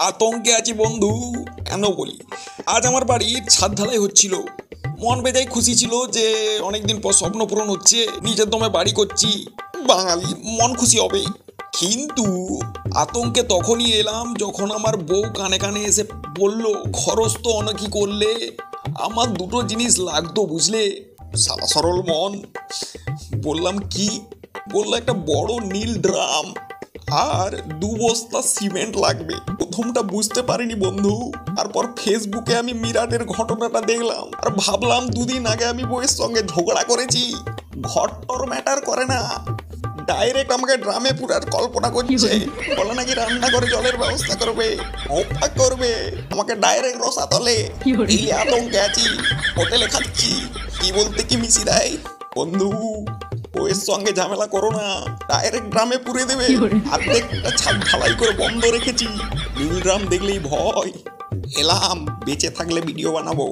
আতঙ্কে আছি বন্ধু। কেন বলি, আজ আমার বাড়ির ছাদ ঢালাই হচ্ছিল। মন বেজায় খুশি ছিল যে অনেকদিন পর স্বপ্ন পূরণ হচ্ছে, নিজের দমে বাড়ি করছি, বাঙালি মন খুশি হবে। কিন্তু আতঙ্কে তখনই এলাম যখন আমার বউ কানে কানে এসে বলল, খরচ তো অনেকই করলে, আমার দুটো জিনিস লাগতো বুঝলে। সালা সরল মন। বললাম কি? বললো একটা বড় নীল ড্রাম আর 2 বস্তা সিমেন্ট লাগবে। প্রথমটা বুঝতে পারিনি বন্ধু, তারপর ফেসবুকে আমি মিরাটের ঘটনাটা দেখলাম আর ভাবলাম 2 দিন আগে আমি বউয়ের সঙ্গে ঝগড়া করেছি। ঘটনার ম্যাটার করে না, ডাইরেক্ট আমাকে ড্রামে পুরার কল্পনা করছে। বলে নাকি রান্না করে জলের ব্যবস্থা করবে, অবাক করবে, আমাকে ডাইরেক্ট রসাতলে। এই আতঙ্কে আছি, হোটেলে খাচ্ছি, কি বলতে কি মিশি দেয়। বন্ধু, ওর সঙ্গে ঝামেলা করো না, ডাইরেক্ট ড্রামে পুরে দেবে। অর্ধেকটা ছাদ ঢালাই করে বন্ধ রেখেছি, নীল ড্রাম দেখলেই ভয়। এলাম, বেঁচে থাকলে ভিডিও বানাবো।